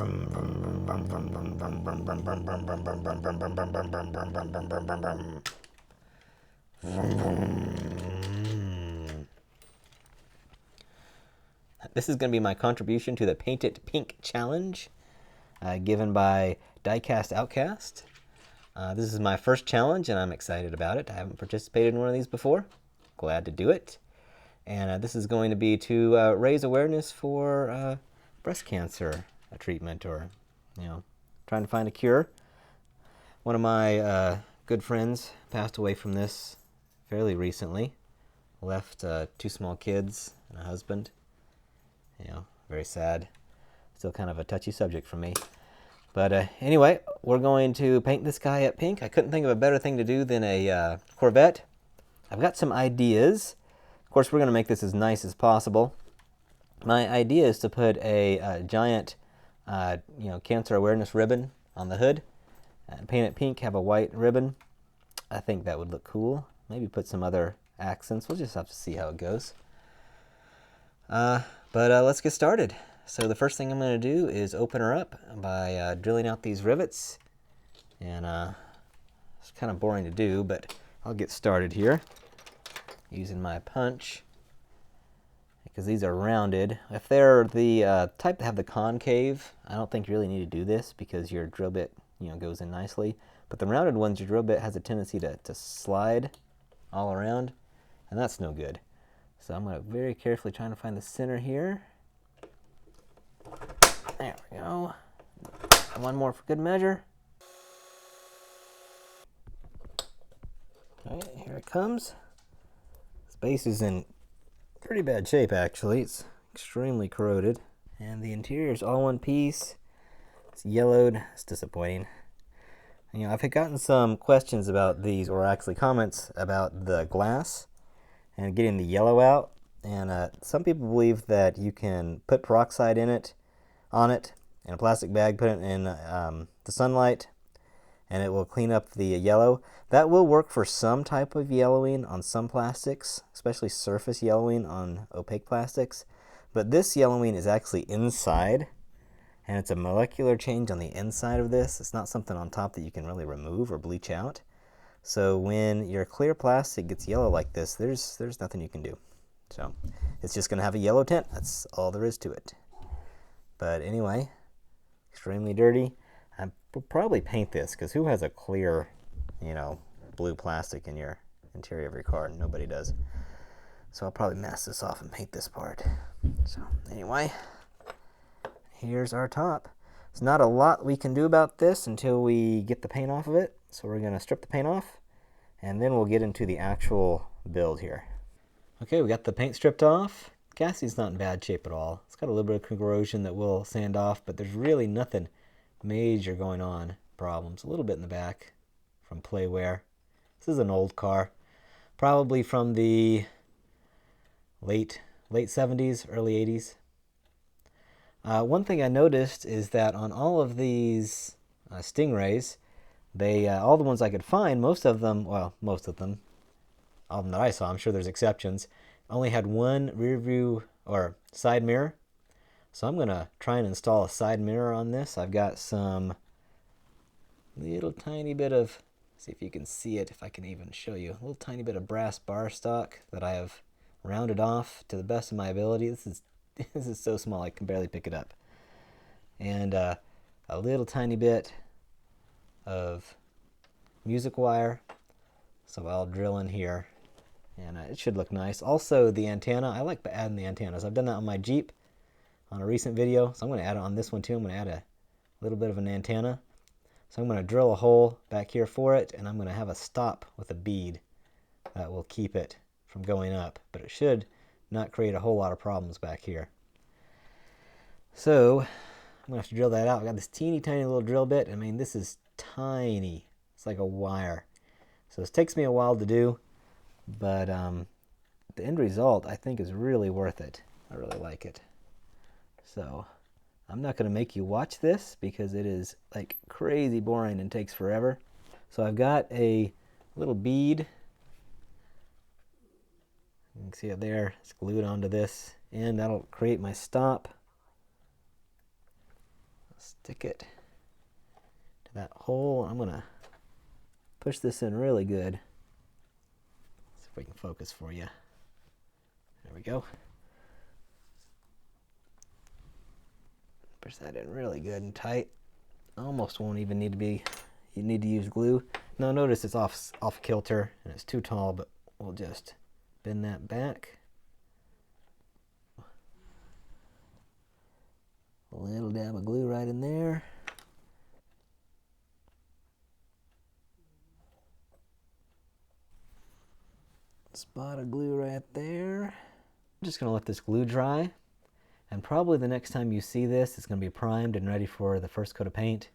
This is going to be my contribution to the Paint It Pink challenge given by Diecast Outcast. This is my first challenge and I'm excited about it. I haven't participated in one of these before. Glad to do it. And this is going to be to raise awareness for breast cancer treatment, or, you know, trying to find a cure. One of my good friends passed away from this fairly recently. Left 2 small kids and a husband. You know, very sad. Still kind of a touchy subject for me. But anyway, we're going to paint this guy up pink. I couldn't think of a better thing to do than a Corvette. I've got some ideas. Of course, we're going to make this as nice as possible. My idea is to put a giant, cancer awareness ribbon on the hood. Paint it pink, have a white ribbon. I think that would look cool. Maybe put some other accents. We'll just have to see how it goes. But let's get started. So the first thing I'm going to do is open her up by drilling out these rivets. And it's kind of boring to do, but I'll get started here using my punch, because these are rounded. If they're the type that have the concave, I don't think you really need to do this because your drill bit, goes in nicely. But the rounded ones, your drill bit has a tendency to slide all around, and that's no good. So I'm going to very carefully trying to find the center here. There we go. One more for good measure. All right, here it comes. This base is in pretty bad shape, actually. It's extremely corroded. And the interior is all one piece. It's yellowed. It's disappointing. I've gotten some questions about these, or actually comments about the glass and getting the yellow out. And some people believe that you can put peroxide on it in a plastic bag, put it in the sunlight, and it will clean up the yellow. That will work for some type of yellowing on some plastics, especially surface yellowing on opaque plastics. But this yellowing is actually inside, and it's a molecular change on the inside of this. It's not something on top that you can really remove or bleach out. So when your clear plastic gets yellow like this, there's nothing you can do. So it's just going to have a yellow tint. That's all there is to it. But anyway, extremely dirty. I will probably paint this, because who has a clear, blue plastic in your interior of your car? Nobody does. So I'll probably mask this off and paint this part. So anyway, here's our top. There's not a lot we can do about this until we get the paint off of it. So we're going to strip the paint off, and then we'll get into the actual build here. Okay, we got the paint stripped off. Cassie's not in bad shape at all. It's got a little bit of corrosion that we'll sand off, but there's really nothing major going on. Problems. A little bit in the back from play wear. This is an old car. Probably from the late 70s, early 80s. One thing I noticed is that on all of these Stingrays, all the ones I could find, all of them that I saw, I'm sure there's exceptions, only had one rear view or side mirror. So I'm going to try and install a side mirror on this. I've got some little tiny bit of, see if you can see it, if I can even show you, a little tiny bit of brass bar stock that I have rounded off to the best of my ability. This is so small I can barely pick it up. And a little tiny bit of music wire. So I'll drill in here, and it should look nice. Also, the antenna, I like adding the antennas. I've done that on my Jeep on a recent video, so I'm going to add it on this one too. I'm going to add a little bit of an antenna. So I'm going to drill a hole back here for it, and I'm going to have a stop with a bead that will keep it from going up, but it should not create a whole lot of problems back here. So I'm going to have to drill that out. I've got this teeny tiny little drill bit. I mean, this is tiny. It's like a wire. So this takes me a while to do, but the end result I think is really worth it. I really like it. So I'm not going to make you watch this because it is like crazy boring and takes forever. So I've got a little bead. You can see it there. It's glued onto this, and that'll create my stop. Stick it to that hole. I'm gonna push this in really good. See if we can focus for you. There we go. Push that in really good and tight. Almost won't even need to be, you need to use glue. Now notice it's off kilter and it's too tall, but we'll just bend that back. A little dab of glue right in there. Spot of glue right there. I'm just gonna let this glue dry, and probably the next time you see this, it's gonna be primed and ready for the first coat of paint,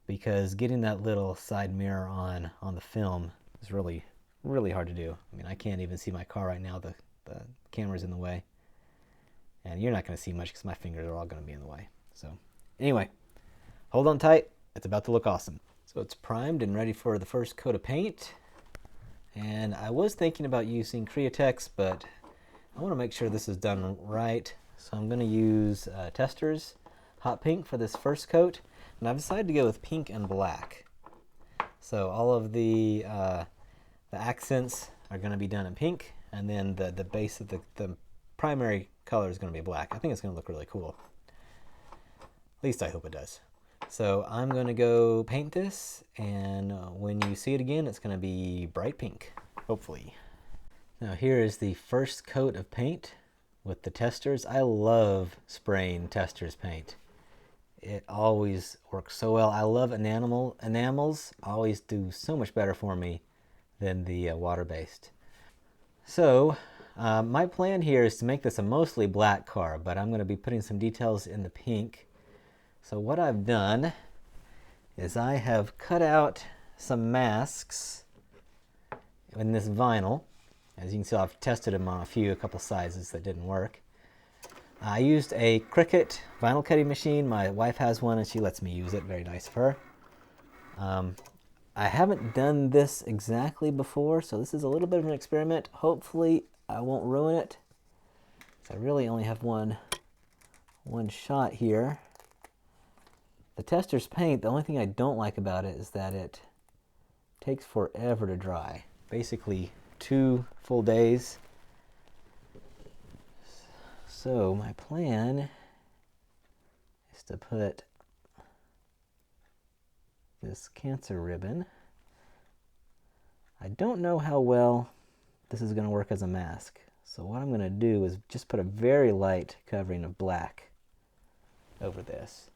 because getting that little side mirror on the film is really hard to do. I mean, I can't even see my car right now. The camera's in the way, and you're not gonna see much because my fingers are all gonna be in the way. So anyway, hold on tight. It's about to look awesome. So it's primed and ready for the first coat of paint. And I was thinking about using Createx, but I want to make sure this is done right. So I'm going to use Testors Hot Pink for this first coat. And I've decided to go with pink and black. So all of the accents are going to be done in pink, and then the base of the primary color is going to be black. I think it's going to look really cool. At least I hope it does. So I'm going to go paint this, and when you see it again, it's going to be bright pink, hopefully. Now here is the first coat of paint with the Testors. I love spraying Testors paint. It always works so well. I love enamels. Always do so much better for me than the water-based. So my plan here is to make this a mostly black car, but I'm going to be putting some details in the pink. So what I've done is I have cut out some masks in this vinyl. As you can see, I've tested them on a couple sizes that didn't work. I used a Cricut vinyl cutting machine. My wife has one and she lets me use it. Very nice of her. I haven't done this exactly before, so this is a little bit of an experiment. Hopefully I won't ruin it. So I really only have one shot here. The Testors paint, the only thing I don't like about it is that it takes forever to dry. Basically 2 full days. So my plan is to put this cancer ribbon. I don't know how well this is going to work as a mask. So what I'm going to do is just put a very light covering of black over this.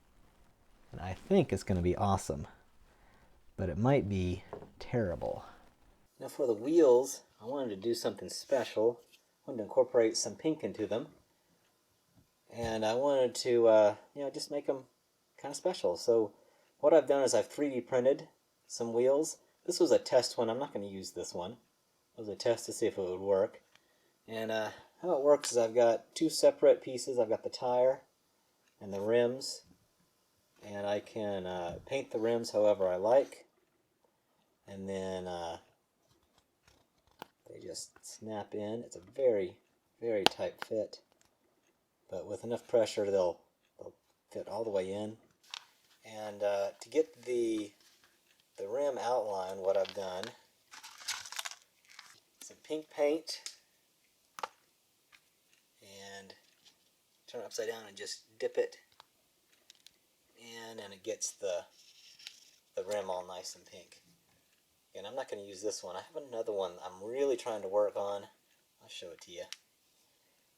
And I think it's going to be awesome, but it might be terrible. Now for the wheels, I wanted to do something special. I wanted to incorporate some pink into them. And I wanted to, just make them kind of special. So what I've done is I've 3D printed some wheels. This was a test one. I'm not going to use this one. It was a test to see if it would work. And how it works is I've got 2 separate pieces. I've got the tire and the rims. And I can paint the rims however I like, and then they just snap in. It's a very, very tight fit, but with enough pressure they'll fit all the way in. And to get the rim outline, what I've done, some pink paint, and turn it upside down and just dip it in, and it gets the rim all nice and pink. And I'm not going to use this one. I have another one I'm really trying to work on. I'll show it to you.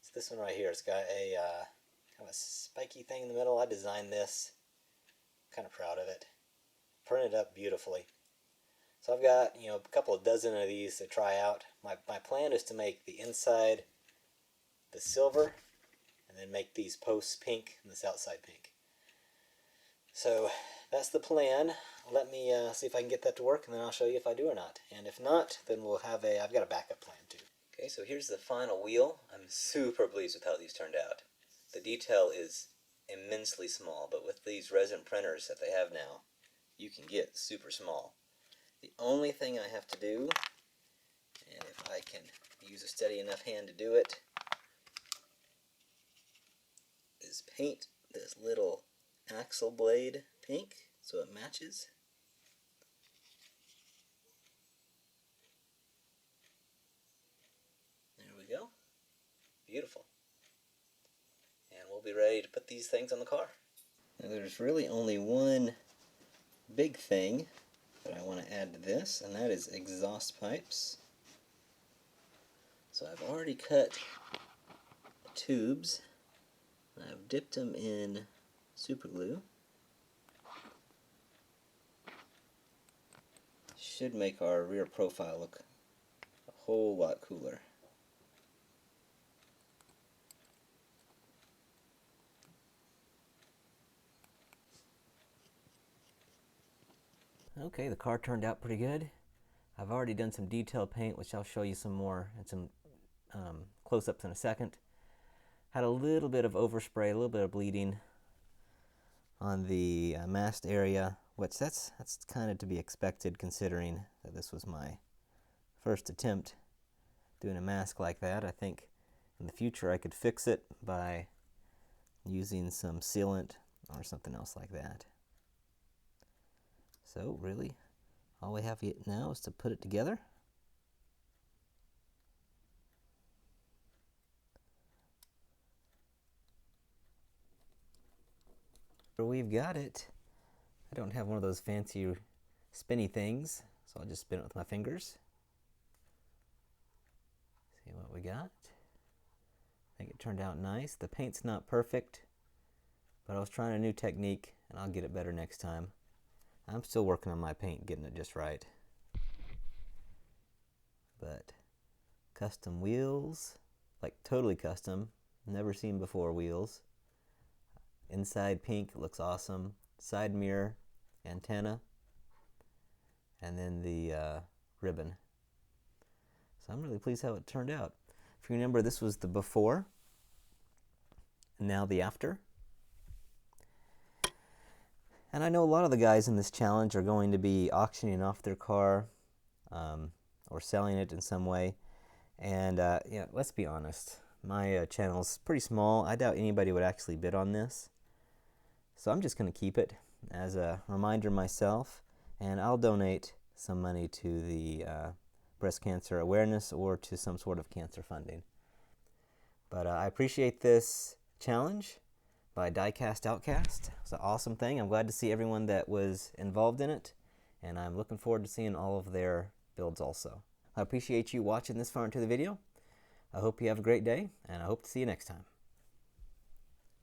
It's this one right here. It's got a kind of a spiky thing in the middle. I designed this. I'm kind of proud of it. Printed up beautifully. So I've got a couple of dozen of these to try out. My plan is to make the inside the silver, and then make these posts pink and this outside pink. So that's the plan. Let me see if I can get that to work, and then I'll show you if I do or not. And if not, then we'll have I've got a backup plan too. Okay, so here's the final wheel. I'm super pleased with how these turned out. The detail is immensely small, but with these resin printers that they have now, you can get super small. The only thing I have to do, and if I can use a steady enough hand to do it, is paint this little axle blade pink so it matches. There we go. Beautiful. And we'll be ready to put these things on the car. Now there's really only one big thing that I want to add to this, and that is exhaust pipes. So I've already cut tubes. I've dipped them in super glue. Should make our rear profile look a whole lot cooler. Okay, the car turned out pretty good. I've already done some detail paint, which I'll show you some more and some close-ups in a second. Had a little bit of overspray, a little bit of bleeding on the mast area, which that's kind of to be expected considering that this was my first attempt doing a mask like that. I think in the future I could fix it by using some sealant or something else like that. So really, all we have now is to put it together. So we've got it. I don't have one of those fancy spinny things, so I'll just spin it with my fingers. See what we got. I think it turned out nice. The paint's not perfect, but I was trying a new technique and I'll get it better next time. I'm still working on my paint, getting it just right. But custom wheels, like totally custom, never seen before wheels. Inside pink, looks awesome. Side mirror, antenna, and then the ribbon. So I'm really pleased how it turned out. If you remember, this was the before, and now the after. And I know a lot of the guys in this challenge are going to be auctioning off their car or selling it in some way. And yeah, let's be honest, my channel's pretty small. I doubt anybody would actually bid on this. So I'm just going to keep it as a reminder myself, and I'll donate some money to the breast cancer awareness or to some sort of cancer funding. But I appreciate this challenge by Diecast Outcast. It's an awesome thing. I'm glad to see everyone that was involved in it, and I'm looking forward to seeing all of their builds also. I appreciate you watching this far into the video. I hope you have a great day, and I hope to see you next time.